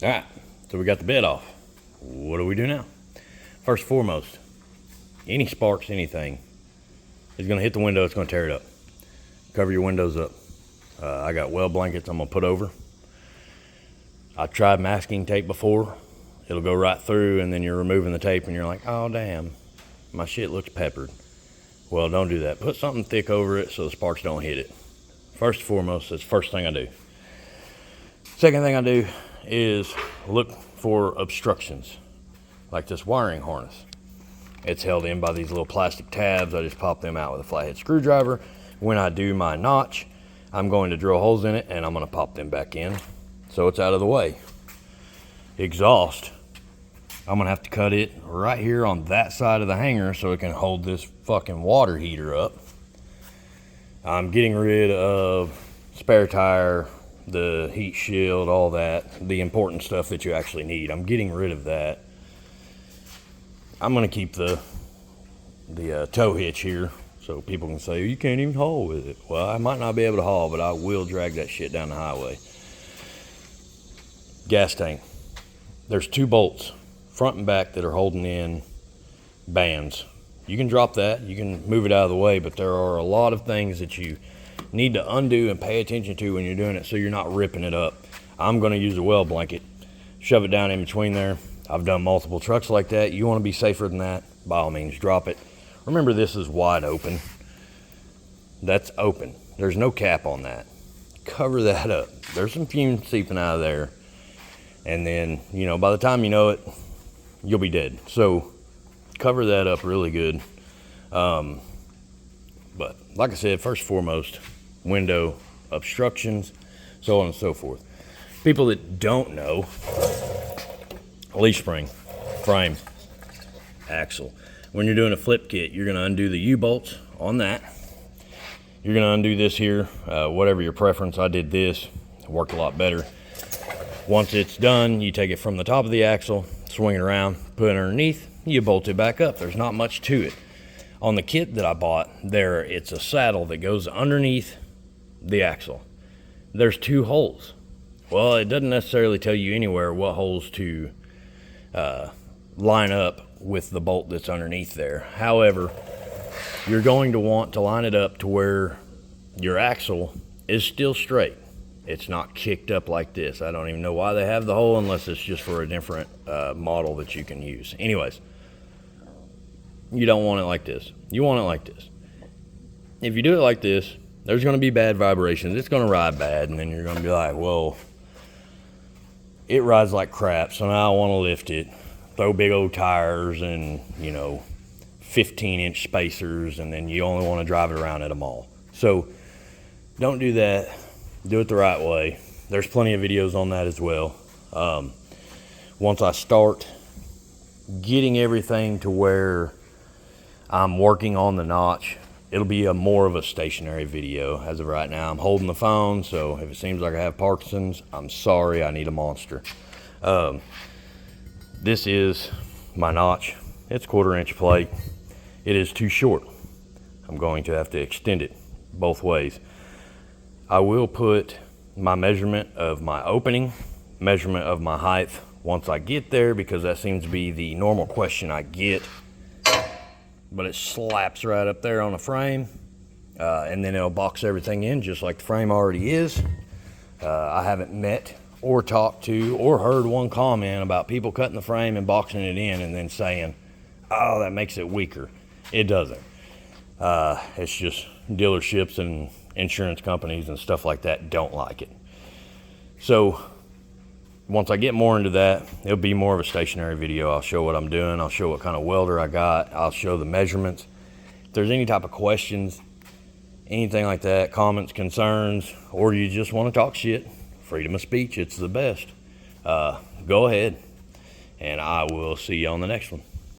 All right, so we got the bed off. What do we do now? First and foremost, any sparks, anything, is gonna hit the window, it's gonna tear it up. Cover your windows up. I got weld blankets I'm gonna put over. I tried masking tape before. It'll go right through and then you're removing the tape and you're like, oh damn, my shit looks peppered. Well, don't do that. Put something thick over it so the sparks don't hit it. First and foremost, that's the first thing I do. Second thing I do is look for obstructions, like this wiring harness. It's held in by these little plastic tabs. I just pop them out with a flathead screwdriver. When I do my notch, I'm going to drill holes in it and I'm gonna pop them back in so it's out of the way. Exhaust, I'm gonna have to cut it right here on that side of the hanger so it can hold this fucking water heater up. I'm getting rid of spare tire, the heat shield, all that, the important stuff that you actually need. I'm getting rid of that. I'm gonna keep the tow hitch here so people can say, you can't even haul with it. Well, I might not be able to haul, but I will drag that shit down the highway. Gas tank. There's 2 bolts, front and back, that are holding in bands. You can drop that, you can move it out of the way, but there are a lot of things that you need to undo and pay attention to when you're doing it so you're not ripping it up. I'm gonna use a weld blanket, shove it down in between there. I've done multiple trucks like that. You wanna be safer than that, by all means, drop it. Remember, this is wide open. That's open. There's no cap on that. Cover that up. There's some fumes seeping out of there. And then, you know, by the time you know it, you'll be dead. So cover that up really good. But like I said, first and foremost, window obstructions, so on and so forth. People that don't know, leaf spring, frame, axle. When you're doing a flip kit, you're gonna undo the U-bolts on that. You're gonna undo this here, whatever your preference. I did this, it worked a lot better. Once it's done, you take it from the top of the axle, swing it around, put it underneath, you bolt it back up. There's not much to it. On the kit that I bought, it's a saddle that goes underneath the axle. There's 2 holes. Well, it doesn't necessarily tell you anywhere what holes to line up with the bolt that's underneath there. However, you're going to want to line it up to where your axle is still straight. It's not kicked up like this. I don't even know why they have the hole unless it's just for a different model that you can use. Anyways, you don't want it like this. You want it like this. If you do it like this, there's gonna be bad vibrations. It's gonna ride bad, and then you're gonna be like, well, it rides like crap, so now I wanna lift it, throw big old tires and, you know, 15-inch spacers, and then you only wanna drive it around at a mall. So don't do that. Do it the right way. There's plenty of videos on that as well. Once I start getting everything to where I'm working on the notch, it'll be more of a stationary video. As of right now, I'm holding the phone, so if it seems like I have Parkinson's, I'm sorry, I need a monster. This is my notch. It's 1/4-inch plate. It is too short. I'm going to have to extend it both ways. I will put my measurement of my opening, measurement of my height once I get there, because that seems to be the normal question I get. But it slaps right up there on the frame, and then it'll box everything in just like the frame already is. I haven't met or talked to or heard one comment about people cutting the frame and boxing it in and then saying, oh, that makes it weaker. It doesn't. It's just dealerships and insurance companies and stuff like that don't like it. So once I get more into that, it'll be more of a stationary video. I'll show what I'm doing. I'll show what kind of welder I got. I'll show the measurements. If there's any type of questions, anything like that, comments, concerns, or you just want to talk shit, freedom of speech, it's the best. Go ahead, and I will see you on the next one.